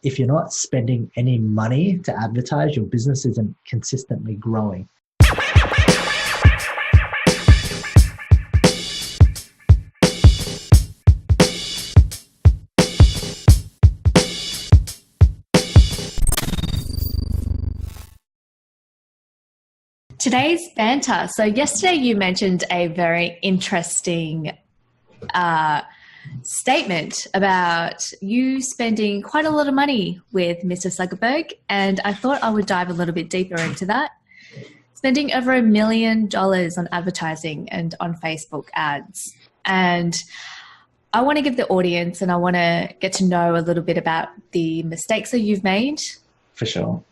if you're not spending any money to advertise, your business isn't consistently growing. Today's banter. So yesterday you mentioned a very interesting statement about you spending quite a lot of money with Mr. Zuckerberg, and I thought I would dive a little bit deeper into that. Spending over $1 million on advertising and on Facebook ads. And I want to give the audience and I want to get to know a little bit about the mistakes that you've made. For sure.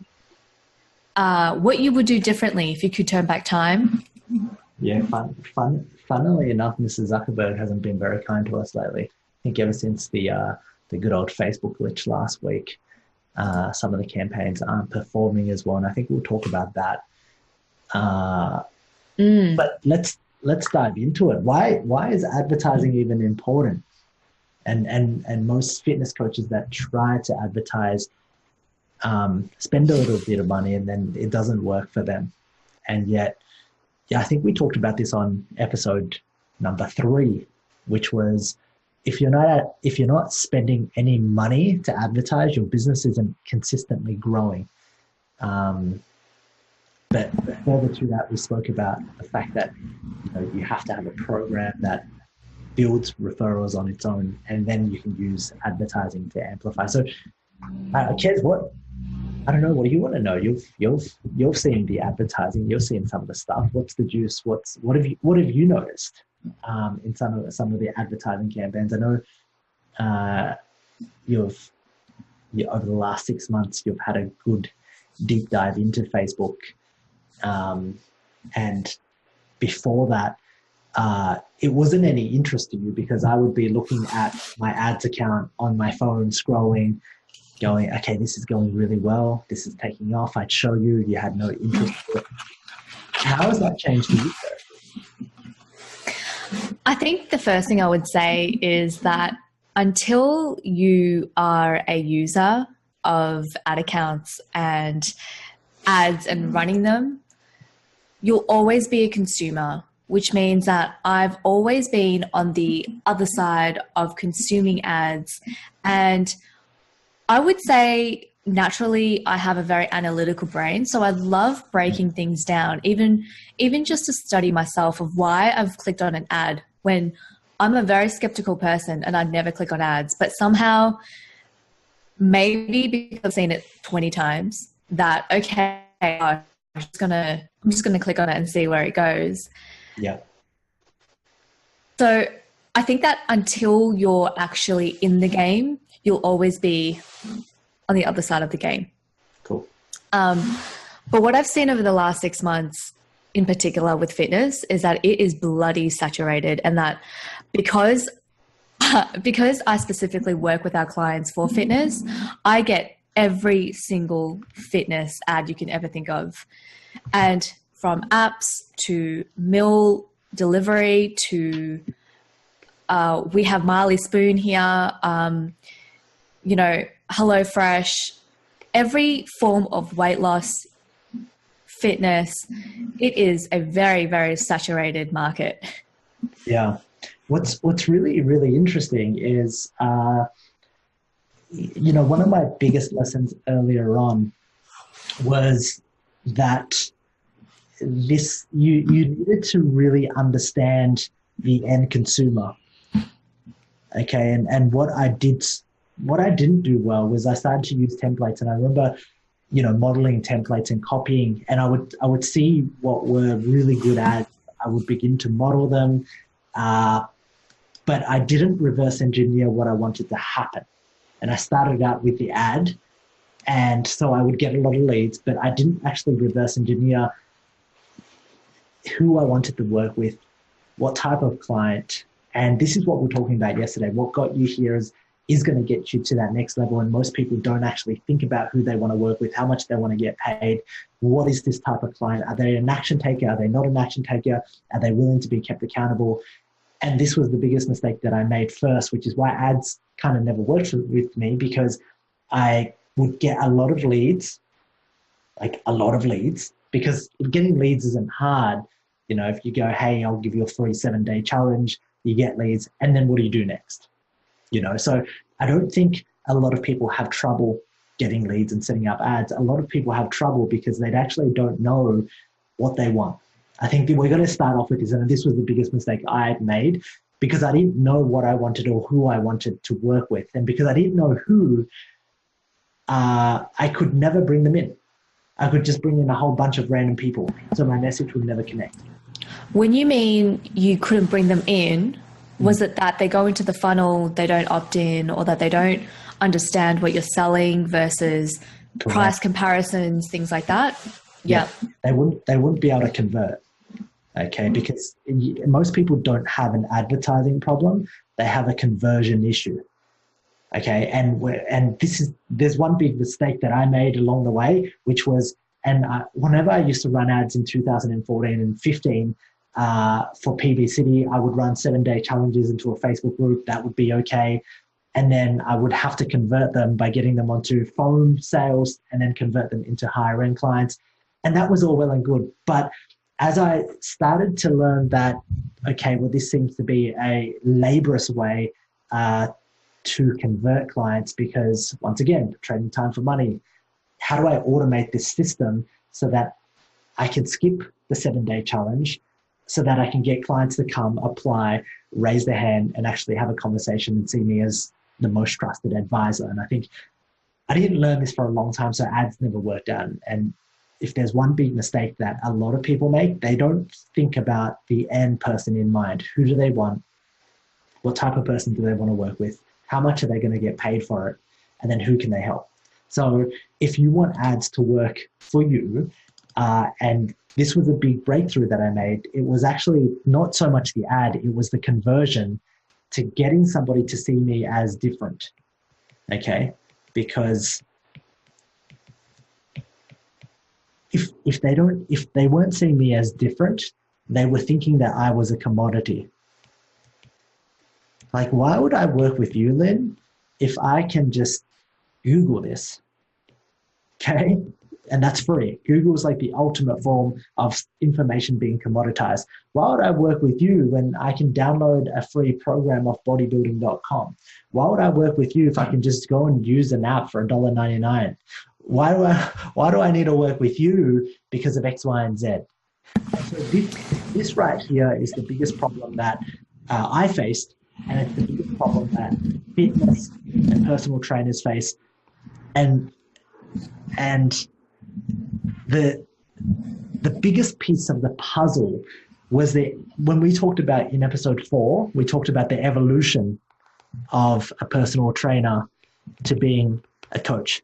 What you would do differently if you could turn back time. Yeah, funnily enough, Mr. Zuckerberg hasn't been very kind to us lately. I think ever since the good old Facebook glitch last week, some of the campaigns aren't performing as well, and I think we'll talk about that. But let's dive into it. Why is advertising even important? And most fitness coaches that try to advertise spend a little bit of money and then it doesn't work for them. And yet, I think we talked about this on episode number 3, which was if you're not spending any money to advertise, your business isn't consistently growing. But further to that, we spoke about the fact that you have to have a program that builds referrals on its own, and then you can use advertising to amplify. So, Kez, I don't know. What do you want to know? You've seen the advertising. You've seen some of the stuff. What's the juice? What have you noticed in some of the advertising campaigns? I know over the last 6 months you've had a good deep dive into Facebook, and before that, it wasn't any interest to you because I would be looking at my ads account on my phone, scrolling, going, okay, this is going really well. This is taking off. I'd show you. You had no interest in it. How has that changed for you, though? I think the first thing I would say is that until you are a user of ad accounts and ads and running them, you'll always be a consumer, which means that I've always been on the other side of consuming ads. And I would say naturally I have a very analytical brain, so I love breaking things down, even just to study myself of why I've clicked on an ad when I'm a very skeptical person and I'd never click on ads. But somehow, maybe because I've seen it 20 times, that okay, I'm just gonna click on it and see where it goes. Yeah. So I think that until you're actually in the game, you'll always be on the other side of the game. Cool. But what I've seen over the last 6 months in particular with fitness is that it is bloody saturated, and that because I specifically work with our clients for fitness, I get every single fitness ad you can ever think of. And from apps to meal delivery to we have Marley Spoon here, HelloFresh, every form of weight loss, fitness, it is a very, very saturated market. Yeah. What's really, really interesting is, one of my biggest lessons earlier on was that you needed to really understand the end consumer. Okay. And what I didn't do well was I started to use templates, and I remember, modeling templates and copying, and I would see what were really good ads. I would begin to model them, but I didn't reverse engineer what I wanted to happen. And I started out with the ad, and so I would get a lot of leads, but I didn't actually reverse engineer who I wanted to work with, what type of client. And this is what we're talking about yesterday. What got you here is going to get you to that next level. And most people don't actually think about who they want to work with, how much they want to get paid. What is this type of client? Are they an action taker? Are they not an action taker? Are they willing to be kept accountable? And this was the biggest mistake that I made first, which is why ads kind of never worked with me, because I would get a lot of leads, like a lot of leads, because getting leads isn't hard. You know, if you go, hey, I'll give you a free 7-day challenge, you get leads, and then what do you do next? You know, so I don't think a lot of people have trouble getting leads and setting up ads. A lot of people have trouble because they actually don't know what they want. I think we're going to start off with this, and this was the biggest mistake I had made, because I didn't know what I wanted or who I wanted to work with. And because I didn't know who, I could never bring them in. I could just bring in a whole bunch of random people, so my message would never connect. When you mean you couldn't bring them in, was it that they go into the funnel, they don't opt in, or that they don't understand what you're selling versus Correct. Price comparisons, things like that? Yeah. They wouldn't be able to convert. Okay, because most people don't have an advertising problem; they have a conversion issue. Okay, and there's one big mistake that I made along the way, which was, whenever I used to run ads in 2014 and 15 for PB City, I would run 7-day challenges into a Facebook group. That would be okay, and then I would have to convert them by getting them onto phone sales and then convert them into higher end clients, and that was all well and good. But as I started to learn that, okay, well, this seems to be a laborious way to convert clients, because once again, trading time for money. How do I automate this system so that I can skip the 7-day challenge, so that I can get clients to come, apply, raise their hand, and actually have a conversation and see me as the most trusted advisor? And I think I didn't learn this for a long time, so ads never worked out. And if there's one big mistake that a lot of people make, they don't think about the end person in mind. Who do they want? What type of person do they want to work with? How much are they going to get paid for it? And then who can they help? So if you want ads to work for you, and this was a big breakthrough that I made, it was actually not so much the ad, it was the conversion to getting somebody to see me as different. Okay? Because if they weren't seeing me as different, they were thinking that I was a commodity. Like, why would I work with you, Lynn, if I can just Google this? Okay? And that's free. Google is like the ultimate form of information being commoditized. Why would I work with you when I can download a free program off bodybuilding.com? Why would I work with you if I can just go and use an app for $1.99? Why do I need to work with you because of X, Y, and Z? And so this right here is the biggest problem that I faced, and it's the biggest problem that fitness and personal trainers face. And the biggest piece of the puzzle was that when we talked about in episode 4, we talked about the evolution of a personal trainer to being a coach.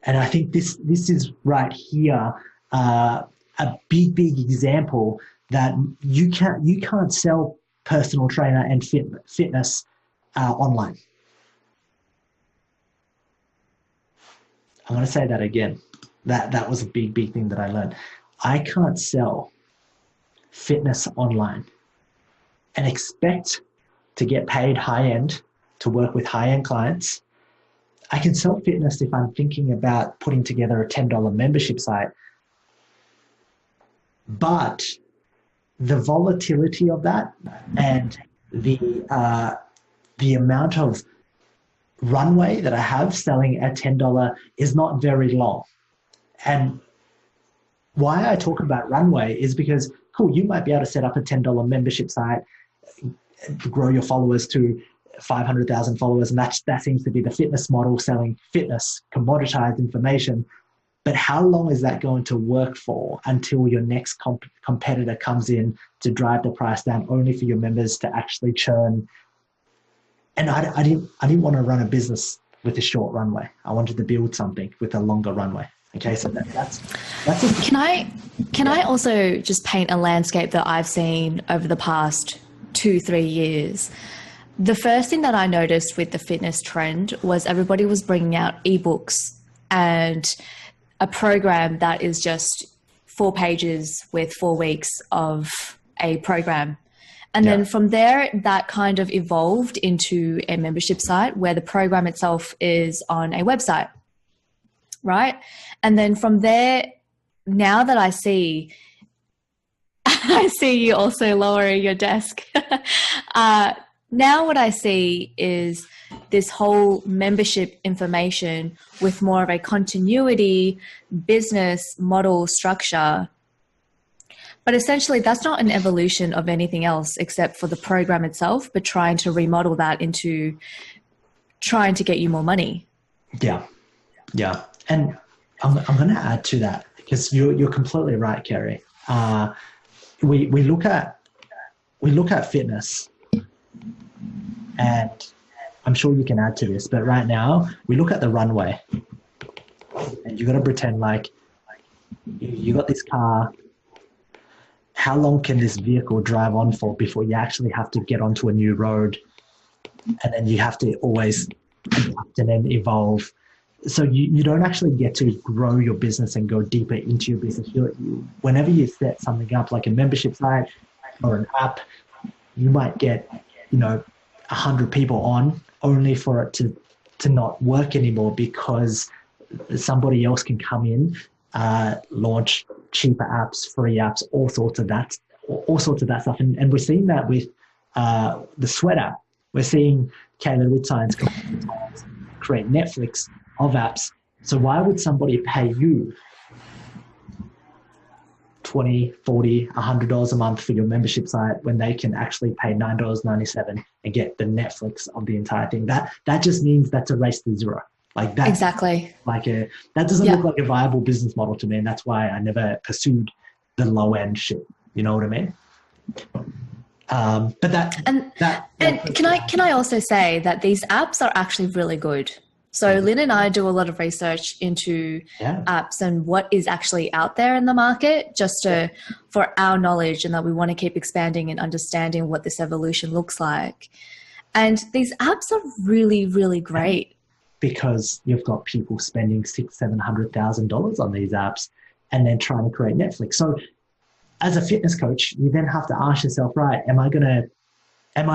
And I think this is right here a big example that you can't sell personal trainer and fitness online. I'm going to say that again. That was a big thing that I learned. I can't sell fitness online and expect to get paid high end to work with high end clients. I can sell fitness if I'm thinking about putting together a $10 membership site. But the volatility of that and the amount of runway that I have selling at $10 is not very long. And why I talk about runway is because, cool, you might be able to set up a $10 membership site, grow your followers to 500,000 followers, and that seems to be the fitness model, selling fitness, commoditized information. But how long is that going to work for until your next competitor comes in to drive the price down, only for your members to actually churn? And I didn't want to run a business with a short runway. I wanted to build something with a longer runway. Okay, so that's Can I also just paint a landscape that I've seen over the past 2-3 years? The first thing that I noticed with the fitness trend was everybody was bringing out ebooks and a program that is just 4 pages with 4 weeks of a program. And then from there, that kind of evolved into a membership site where the program itself is on a website, right? And then from there, now that I see you also lowering your desk. Now what I see is this whole membership information with more of a continuity business model structure. But essentially, that's not an evolution of anything else except for the program itself, but trying to remodel that into trying to get you more money. Yeah. Yeah. And I'm going to add to that because you're completely right, Kerry. We look at fitness, and I'm sure you can add to this, but right now we look at the runway, and you got to pretend like you got this car. How long can this vehicle drive on for before you actually have to get onto a new road, and then you have to always adapt and then evolve. So you don't actually get to grow your business and go deeper into your business. Whenever you set something up like a membership site or an app, you might get 100 people on only for it to not work anymore because somebody else can come in, launch cheaper apps, free apps, all sorts of that stuff. And we're seeing that with the Sweat app. We're seeing Kayla Ritzien's create Netflix of apps. So why would somebody pay you $20, $40, $100 a month for your membership site when they can actually pay $9.97 and get the Netflix of the entire thing? That just means that's a race to zero. Like that. Exactly. That doesn't look like a viable business model to me, and that's why I never pursued the low end shit. You know what I mean? But can I also say that these apps are actually really good. So Lynn and I do a lot of research into apps and what is actually out there in the market for our knowledge, and that we want to keep expanding and understanding what this evolution looks like. And these apps are really, really great. Because you've got people spending $600,000-$700,000 on these apps and then trying to create Netflix. So as a fitness coach, you then have to ask yourself, right, am I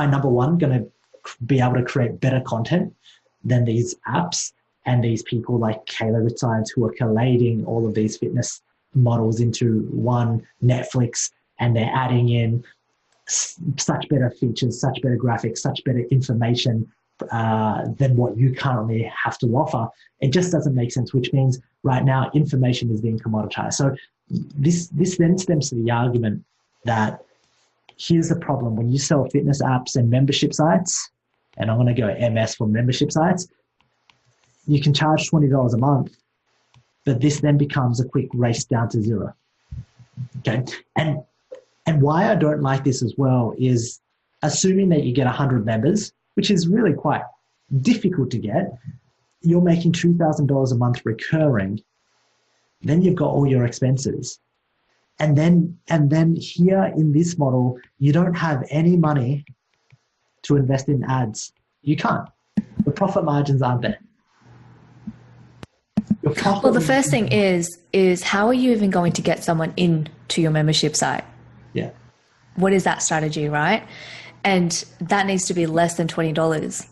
number one going to be able to create better content than these apps and these people like Kayla Ritzien's who are collating all of these fitness models into one Netflix, and they're adding in such better features, such better graphics, such better information than what you currently have to offer. It just doesn't make sense, which means right now information is being commoditized. So this then stems to the argument that here's the problem. When you sell fitness apps and membership sites, and I'm going to go MS for membership sites, you can charge $20 a month, but this then becomes a quick race down to zero. Okay. And why I don't like this as well is assuming that you get 100 members, which is really quite difficult to get, you're making $2,000 a month recurring. Then you've got all your expenses. And then here in this model, you don't have any money to invest in ads. You can't. The profit margins aren't there. Well, the first thing is how are you even going to get someone into your membership site? Yeah. What is that strategy, right? And that needs to be less than $20.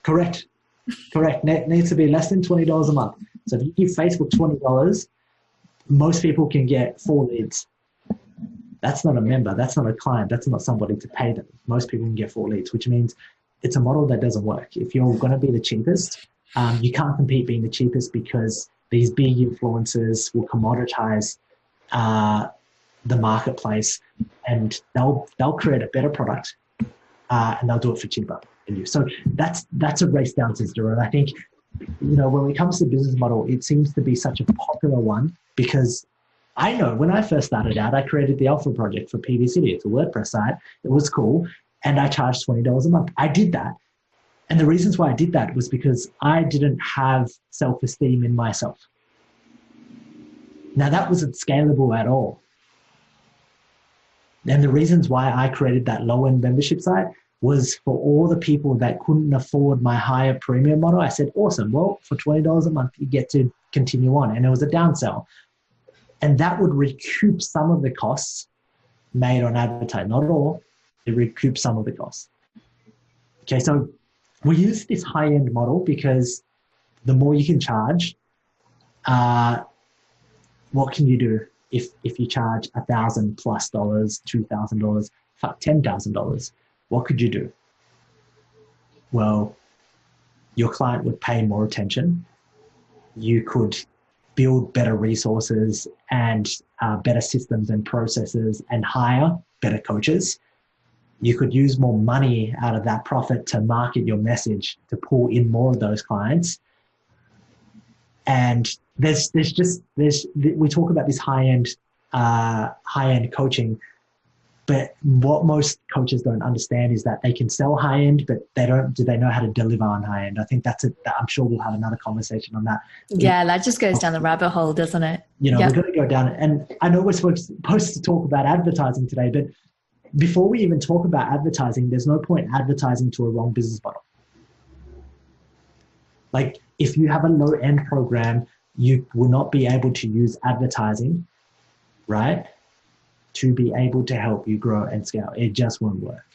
Correct. It needs to be less than $20 a month. So if you give Facebook $20, most people can get 4 leads. That's not a member. That's not a client. That's not somebody to pay them. Most people can get 4 leads, which means it's a model that doesn't work. If you're going to be the cheapest, you can't compete being the cheapest because these big influencers will commoditize the marketplace, and they'll create a better product and they'll do it for cheaper than you. So that's a race down to zero. And I think, when it comes to the business model, it seems to be such a popular one because I know when I first started out, I created the Alpha Project for PV City. It's a WordPress site. It was cool. And I charged $20 a month. I did that. And the reasons why I did that was because I didn't have self-esteem in myself. Now that wasn't scalable at all. And the reasons why I created that low-end membership site was for all the people that couldn't afford my higher premium model. I said, awesome. Well, for $20 a month, you get to continue on. And it was a downsell. And that would recoup some of the costs made on advertising, not all, It recoups some of the costs. Okay, so we use this high-end model because the more you can charge, what can you do if you charge $1,000 plus, $2,000, $10,000? What could you do? Well, your client would pay more attention. You could build better resources and better systems and processes and hire better coaches. You could use more money out of that profit to market your message, to pull in more of those clients. And we talk about this high-end coaching, but what most coaches don't understand is that they can sell high-end, but do they know how to deliver on high-end? I think I'm sure we'll have another conversation on that. Yeah, that just goes down the rabbit hole, doesn't it? We're going to go down it. And I know we're supposed to talk about advertising today, but before we even talk about advertising, there's no point advertising to a wrong business model. Like, if you have a low-end program, you will not be able to use advertising, right, to be able to help you grow and scale. It just won't work.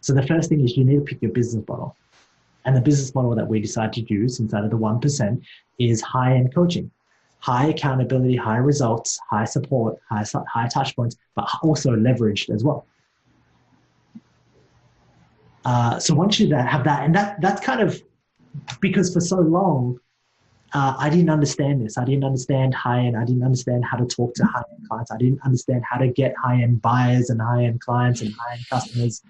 So the first thing is you need to pick your business model. And the business model that we decided to use inside of the 1% is high-end coaching. High accountability, high results, high support, high touch points, but also leveraged as well. So once you have that, and that's kind of, because for so long, I didn't understand this. I didn't understand high-end. I didn't understand how to talk to high-end clients. I didn't understand how to get high-end buyers and high-end clients and high-end customers,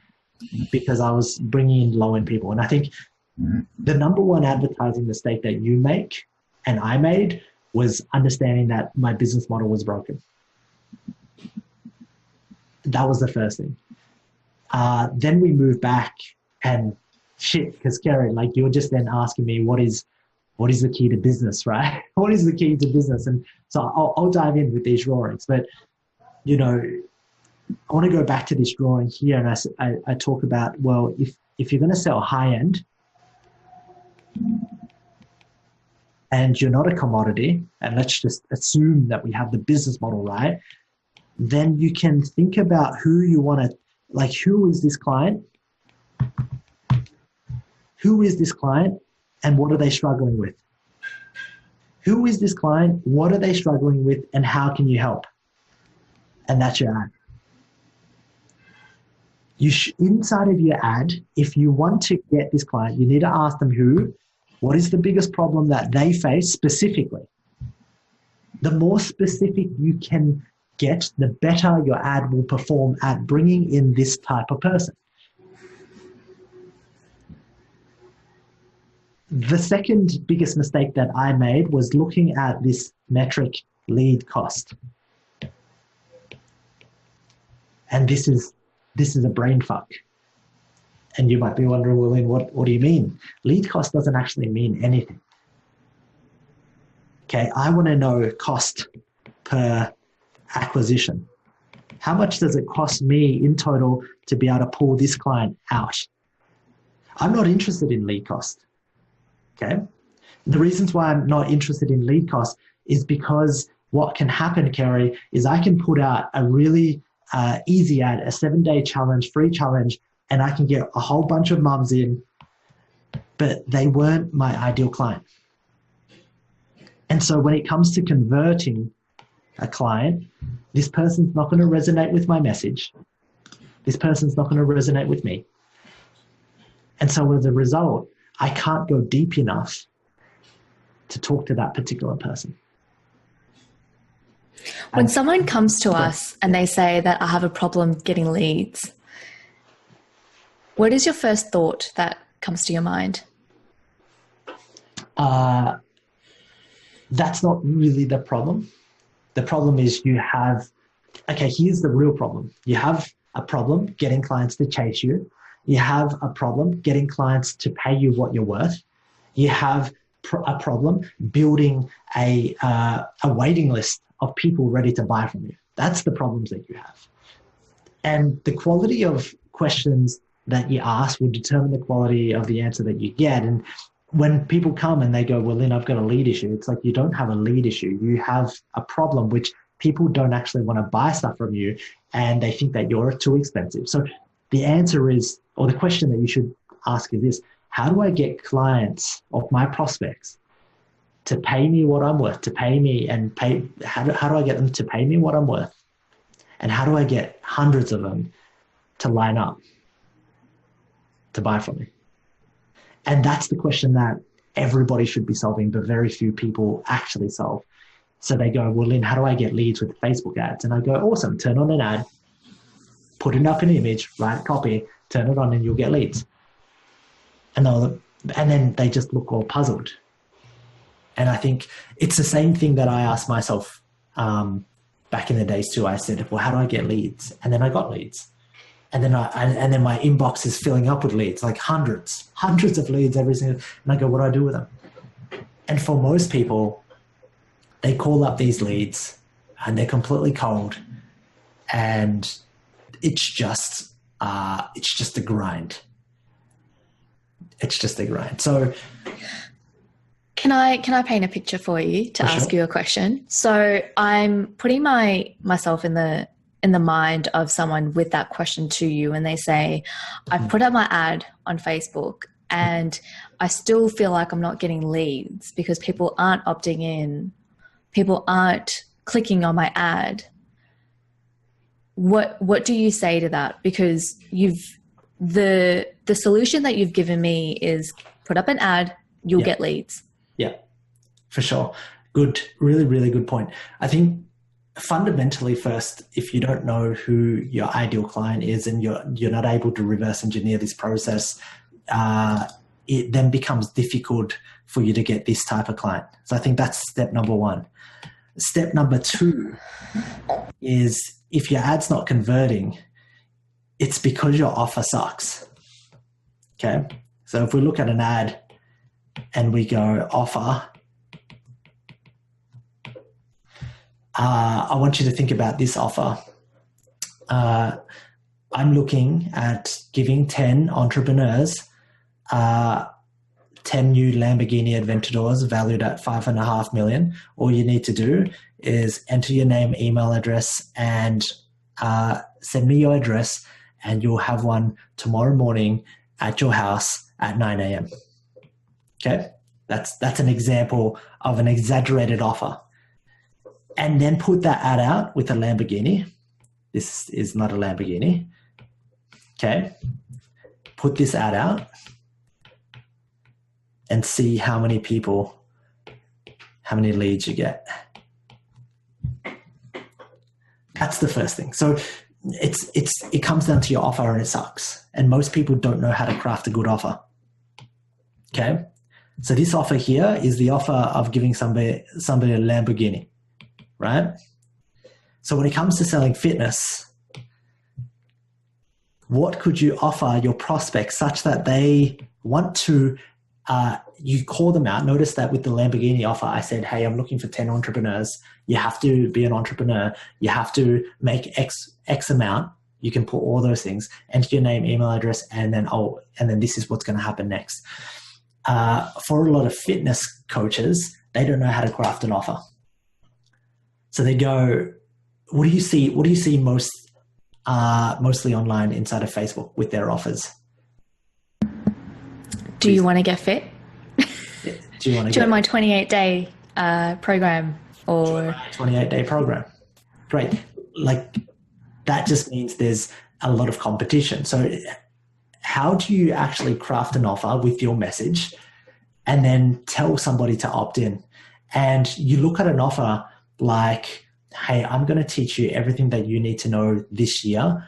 because I was bringing in low-end people. And I think the number one advertising mistake that you make and I made was understanding that my business model was broken. That was the first thing. Then we moved back and because Kerry, like, you're just then asking me, what is the key to business, right? What is the key to business? And so I'll dive in with these drawings. But, I want to go back to this drawing here, and I talk about, well, if you're going to sell high end and you're not a commodity, and let's just assume that we have the business model right, then you can think about who you want to, like, who is this client? Who is this client? And what are they struggling with? Who is this client? What are they struggling with? And how can you help? And that's your ad. Inside of your ad, if you want to get this client, you need to ask them what is the biggest problem that they face specifically. The more specific you can get, the better your ad will perform at bringing in this type of person. The second biggest mistake that I made was looking at this metric, lead cost. And this is a brain fuck. And you might be wondering, well, then what do you mean? Lead cost doesn't actually mean anything. Okay, I want to know cost per acquisition. How much does it cost me in total to be able to pull this client out? I'm not interested in lead cost. Okay. The reasons why I'm not interested in lead cost is because what can happen, Kerry, is I can put out a really easy ad, a 7-day challenge, free challenge, and I can get a whole bunch of mums in, but they weren't my ideal client. And so when it comes to converting a client, this person's not going to resonate with my message. This person's not going to resonate with me. And so as a result, I can't go deep enough to talk to that particular person. When someone comes to us and they say that I have a problem getting leads, what is your first thought that comes to your mind? That's not really the problem. The problem is here's the real problem. You have a problem getting clients to chase you. You have a problem getting clients to pay you what you're worth. You have a problem building a waiting list of people ready to buy from you. That's the problems that you have. And the quality of questions that you ask will determine the quality of the answer that you get. And when people come and they go, well, Lynn, I've got a lead issue. It's like, you don't have a lead issue. You have a problem, which people don't actually want to buy stuff from you, and they think that you're too expensive. So the answer is, or the question that you should ask is this: how do I get clients of my prospects to pay me what I'm worth, to pay me and pay, how do I get them to pay me what I'm worth? And how do I get hundreds of them to line up to buy from me? And that's the question that everybody should be solving, but very few people actually solve. So they go, well, Lynn, how do I get leads with Facebook ads? And I go, awesome, turn on an ad, put it up an image, write copy, turn it on, and you'll get leads. And then they just look all puzzled. And I think it's the same thing that I asked myself back in the days too. I said, well, how do I get leads? And then I got leads. And then then my inbox is filling up with leads, like hundreds of leads every single. And I go, what do I do with them? And for most people, they call up these leads and they're completely cold, and it's just a grind. It's just a grind. So can I paint a picture for you to ask you a question? So I'm putting myself in the mind of someone with that question to you, and they say, I've put up my ad on Facebook and I still feel like I'm not getting leads because people aren't opting in. People aren't clicking on my ad. What do you say to that? Because the solution that you've given me is put up an ad, you'll get leads. Yeah, for sure. Good, really, really good point. I think fundamentally first, if you don't know who your ideal client is and you're not able to reverse engineer this process, it then becomes difficult for you to get this type of client. So I think that's step number one. Step number two is if your ad's not converting, it's because your offer sucks. Okay. So if we look at an ad and we go offer, I want you to think about this offer. I'm looking at giving 10 entrepreneurs 10 new Lamborghini Aventadors valued at $5.5 million. All you need to do is enter your name, email address, and send me your address, and you'll have one tomorrow morning at your house at 9 a.m. Okay, that's an example of an exaggerated offer. And then put that ad out with a Lamborghini. This is not a Lamborghini. Okay, put this ad out and see how many leads you get. That's the first thing. So it comes down to your offer, and it sucks. And most people don't know how to craft a good offer. Okay. So this offer here is the offer of giving somebody a Lamborghini, right? So when it comes to selling fitness, what could you offer your prospects such that they want to, you call them out. Notice that with the Lamborghini offer, I said, hey, I'm looking for 10 entrepreneurs. You have to be an entrepreneur. You have to make X amount. You can put all those things, enter your name, email address, and then this is what's going to happen next. For a lot of fitness coaches, they don't know how to craft an offer. So they go, what do you see mostly online inside of Facebook with their offers? Do you want to get fit? Yeah. Do you want to join my 28-day program or 28-day program? Great. Like that just means there's a lot of competition. So how do you actually craft an offer with your message and then tell somebody to opt in? And you look at an offer like, hey, I'm going to teach you everything that you need to know this year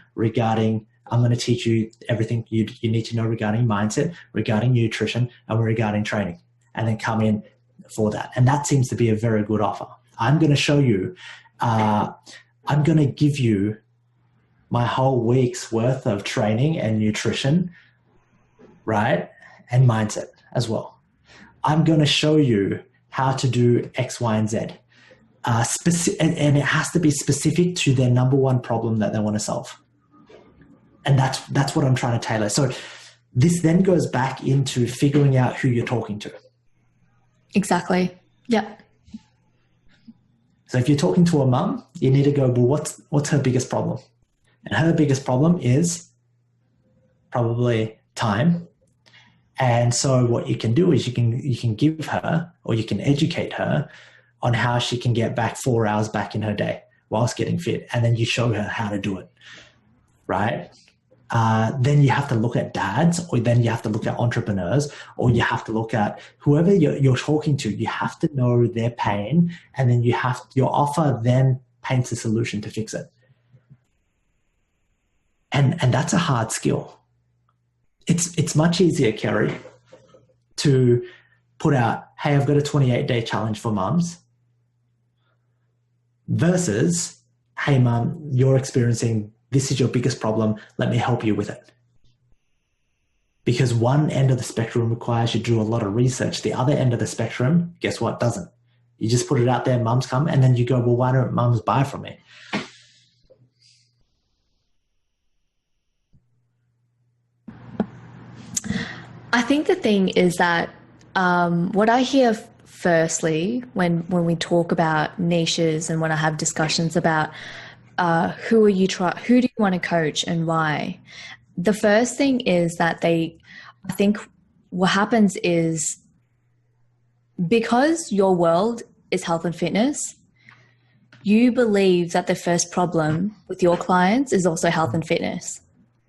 I'm going to teach you everything you need to know regarding mindset, regarding nutrition, and regarding training, and then come in for that. And that seems to be a very good offer. I'm going to show you, I'm going to give you my whole week's worth of training and nutrition, right? And mindset as well. I'm going to show you how to do X, Y, and Z. And it has to be specific to their number one problem that they want to solve. And that's what I'm trying to tailor. So this then goes back into figuring out who you're talking to. Exactly. Yeah. So if you're talking to a mum, you need to go, well, what's her biggest problem? And her biggest problem is probably time. And so what you can do is you can give her, or you can educate her on how she can get back 4 hours back in her day whilst getting fit. And then you show her how to do it, right? Then you have to look at dads, or then you have to look at entrepreneurs, or you have to look at whoever you're talking to. You have to know their pain, and then your offer then paints a solution to fix it. And that's a hard skill. It's much easier, Kerry, to put out, hey, I've got a 28-day challenge for mums, versus, hey, mum, you're experiencing, this is your biggest problem, let me help you with it. Because one end of the spectrum requires you to do a lot of research. The other end of the spectrum, guess what, doesn't. You just put it out there, mums come, and then you go, well, why don't mums buy from me? I think the thing is that what I hear firstly when we talk about niches and when I have discussions about who do you want to coach and why, the first thing is that I think what happens is, because your world is health and fitness, you believe that the first problem with your clients is also health and fitness.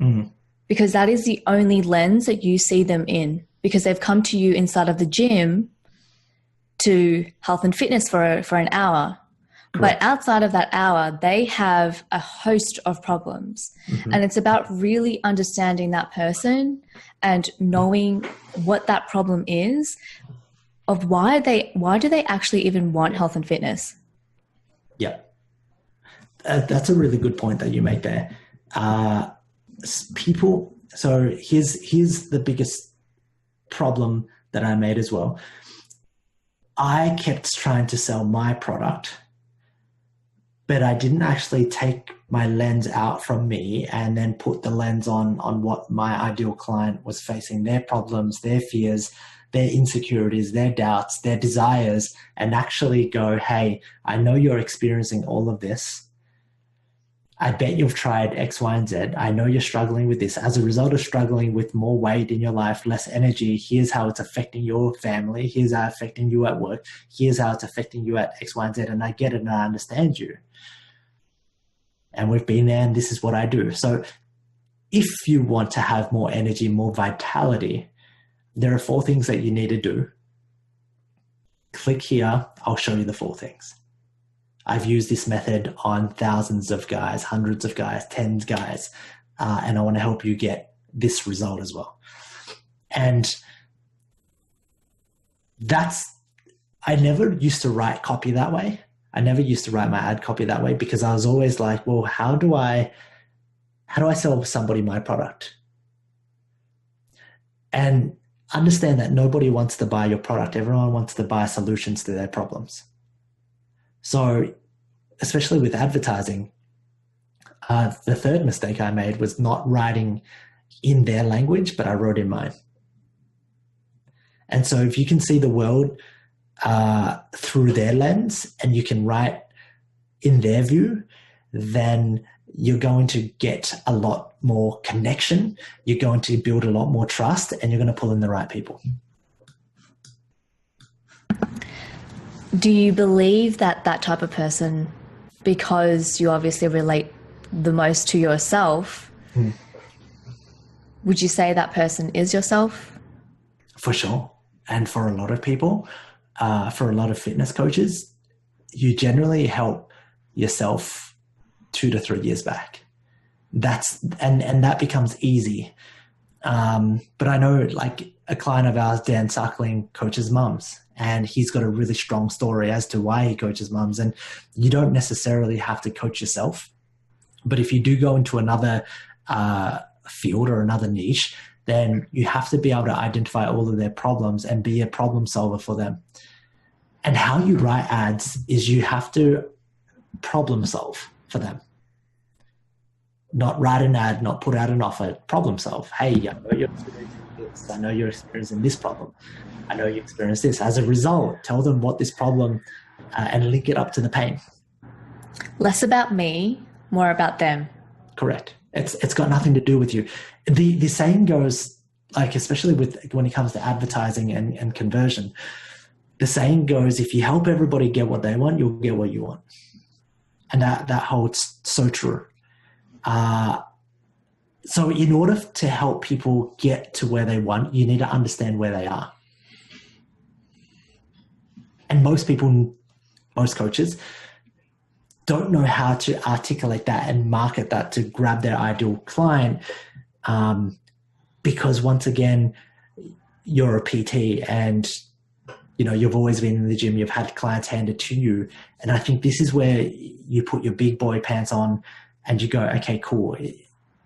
Mm. Because that is the only lens that you see them in, because they've come to you inside of the gym to health and fitness for an hour. Correct. But outside of that hour, they have a host of problems. Mm-hmm. And it's about really understanding that person and knowing what that problem is, of why do they actually even want health and fitness? Yeah. That's a really good point that you make there. People, so here's the biggest problem that I made as well. I kept trying to sell my product, but I didn't actually take my lens out from me and then put the lens on what my ideal client was facing, their problems, their fears, their insecurities, their doubts, their desires, and actually go, hey, I know you're experiencing all of this. I bet you've tried X, Y, and Z. I know you're struggling with this. As a result of struggling with more weight in your life, less energy, here's how it's affecting your family. Here's how it's affecting you at work. Here's how it's affecting you at X, Y, and Z. And I get it and I understand you. And we've been there, and this is what I do. So if you want to have more energy, more vitality, there are 4 things that you need to do. Click here. I'll show you the 4 things. I've used this method on thousands of guys, hundreds of guys, tens guys, and I want to help you get this result as well. And I never used to write copy that way. I never used to write my ad copy that way, because I was always like, well, how do I sell somebody my product? And understand that nobody wants to buy your product. Everyone wants to buy solutions to their problems. So, especially with advertising, the third mistake I made was not writing in their language, but I wrote in mine. And so if you can see the world through their lens, and you can write in their view, then you're going to get a lot more connection. You're going to build a lot more trust, and you're going to pull in the right people. Do you believe that type of person, because you obviously relate the most to yourself, would you say that person is yourself? For sure. And for a lot of people, for a lot of fitness coaches, you generally help yourself 2 to 3 years back. And that becomes easy. But I know, like, a client of ours, Dan Suckling, coaches mums, and he's got a really strong story as to why he coaches mums. And you don't necessarily have to coach yourself, but if you do go into another field or another niche, then you have to be able to identify all of their problems and be a problem solver for them. And how you write ads is you have to problem solve for them. Not write an ad, not put out an offer, problem solve. Hey, I know you're experiencing this. I know you're experiencing this problem. I know you experience this. As a result, tell them what this problem and link it up to the pain. Less about me, more about them. Correct. It's got nothing to do with you. The saying goes, like, especially when it comes to advertising and conversion, the saying goes, if you help everybody get what they want, you'll get what you want. And that holds so true. So in order to help people get to where they want, you need to understand where they are. And most coaches don't know how to articulate that and market that to grab their ideal client, because once again, you're a PT and you've always been in the gym, you've had clients handed to you. And I think this is where you put your big boy pants on and you go, okay, cool.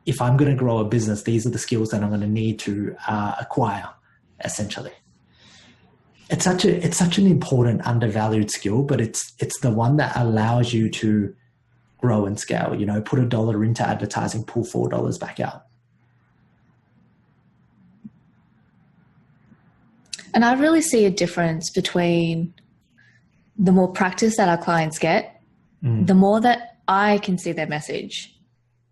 If I'm going to grow a business, these are the skills that I'm going to need to acquire, essentially. It's such an important, undervalued skill, but it's the one that allows you to grow and scale. Put $1 into advertising, pull $4 back out. And I really see a difference between the more practice that our clients get, the more that I can see their message.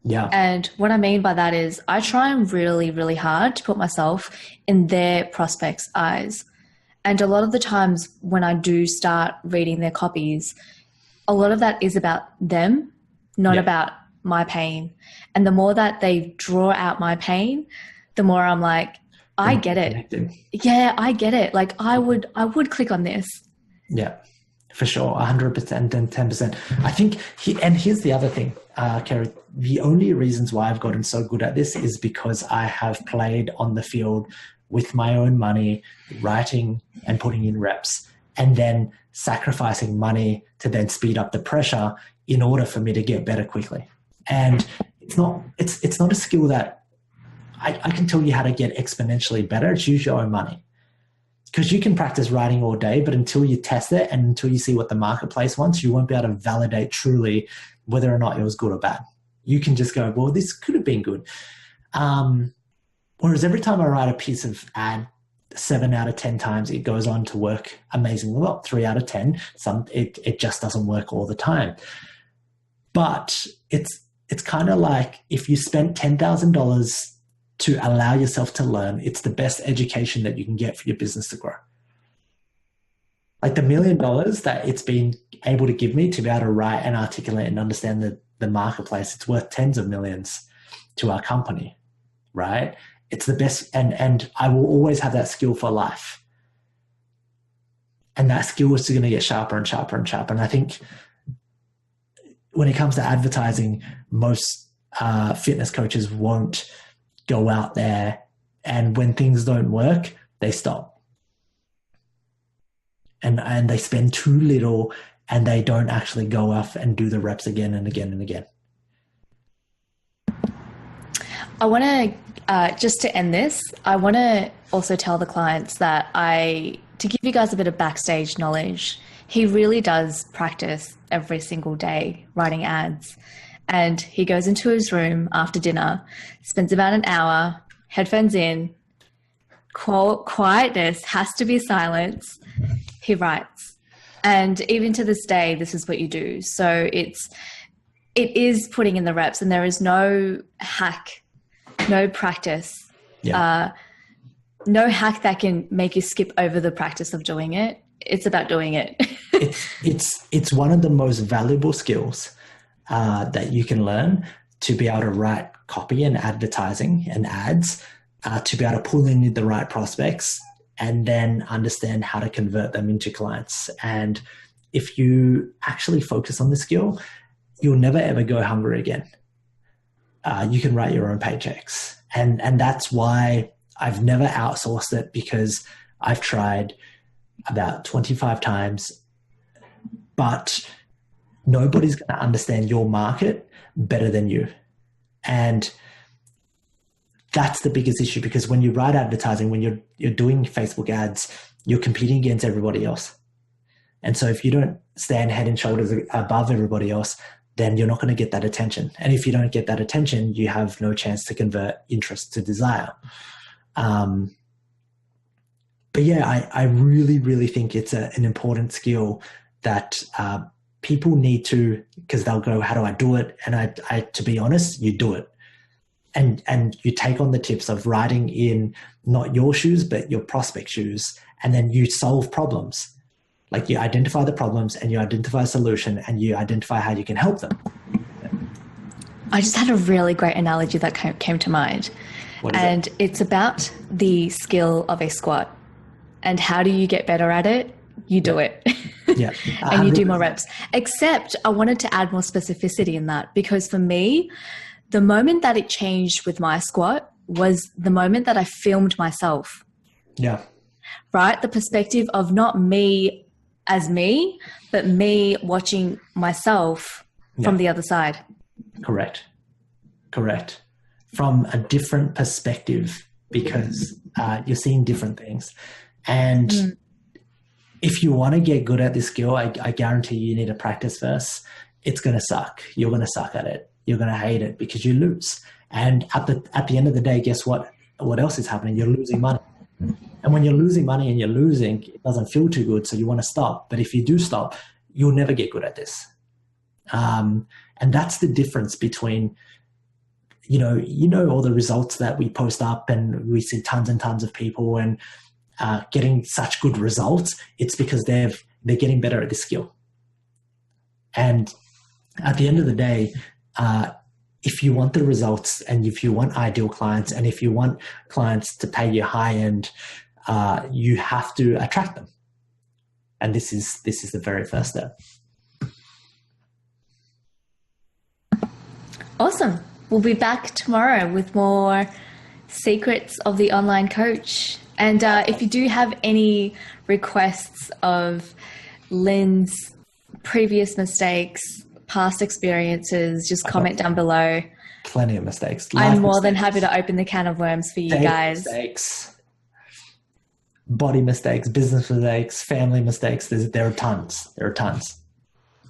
Yeah. And what I mean by that is I try really, really hard to put myself in their prospects' eyes. And a lot of the times when I do start reading their copies, a lot of that is about them, not about my pain. And the more that they draw out my pain, the more I'm like, I get it. Connected. Yeah, I get it. Like I would click on this. Yeah, for sure. 100% and 10%. I think, and here's the other thing, Kerry, the only reasons why I've gotten so good at this is because I have played on the field with my own money, writing and putting in reps, and then sacrificing money to then speed up the pressure in order for me to get better quickly. And it's not a skill that I can tell you how to get exponentially better. It's use your own money. Because you can practice writing all day, but until you test it and until you see what the marketplace wants, you won't be able to validate truly whether or not it was good or bad. You can just go, well, this could have been good. Whereas every time I write a piece of ad, 7 out of 10 times it goes on to work amazingly well. 3 out of 10, it just doesn't work all the time. But it's kind of like if you spent $10,000 to allow yourself to learn, it's the best education that you can get for your business to grow. Like the $1 million that it's been able to give me to be able to write and articulate and understand the marketplace, it's worth tens of millions to our company, right? It's the best, and I will always have that skill for life. And that skill is going to get sharper and sharper and sharper. And I think when it comes to advertising, most fitness coaches won't go out there, and when things don't work, they stop. And they spend too little, and they don't actually go off and do the reps again and again and again. I want to, just to end this, I want to also tell the clients that to give you guys a bit of backstage knowledge, he really does practice every single day writing ads. And he goes into his room after dinner, spends about an hour, headphones in, quietness, has to be silence. He writes. And even to this day, this is what you do. So it is putting in the reps, and there is no hack, no practice, no hack that can make you skip over the practice of doing it. It's about doing it. It's one of the most valuable skills that you can learn to be able to write copy and advertising and ads, to be able to pull in the right prospects and then understand how to convert them into clients. And if you actually focus on the skill, you'll never ever go hungry again. You can write your own paychecks. And that's why I've never outsourced it, because I've tried about 25 times, but nobody's going to understand your market better than you. And that's the biggest issue, because when you write advertising, when you're doing Facebook ads, you're competing against everybody else. And so if you don't stand head and shoulders above everybody else, then you're not going to get that attention. And if you don't get that attention, you have no chance to convert interest to desire. But yeah, I really, really think it's an important skill that people need to, because they'll go, how do I do it? And I to be honest, you do it. and you take on the tips of writing in not your shoes, but your prospect shoes. And then you solve problems. Like you identify the problems and you identify a solution and you identify how you can help them. I just had a really great analogy that came to mind. And it's about the skill of a squat. And how do you get better at it? You do it. Yeah. And you do more reps. Except I wanted to add more specificity in that, because for me, the moment that it changed with my squat was the moment that I filmed myself. Yeah. Right? The perspective of not me as me, but me watching myself from the other side. Correct. From a different perspective, because you're seeing different things. And if you want to get good at this skill, I guarantee you need to practice first. It's going to suck. You're going to suck at it. You're going to hate it because you lose. And at the end of the day, guess what? What else is happening? You're losing money. And when you're losing money and you're losing, it doesn't feel too good. So you want to stop. But if you do stop, you'll never get good at this. And that's the difference between, you know, all the results that we post up and we see tons and tons of people and getting such good results. It's because they're getting better at this skill. And at the end of the day, if you want the results and if you want ideal clients and if you want clients to pay you high end, you have to attract them. And this is the very first step. Awesome. We'll be back tomorrow with more secrets of the online coach. And if you do have any requests of Lynn's previous mistakes, past experiences, just comment down below. Plenty of mistakes. I'm more than happy to open the can of worms for you guys. Mistakes, body mistakes, business mistakes, family mistakes. There are tons.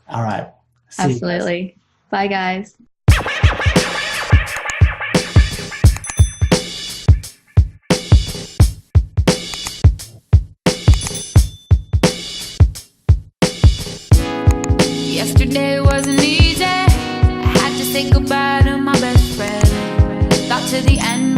All right. Absolutely. Bye, guys. Yesterday wasn't easy. I had to say goodbye to my best friend. Got to the end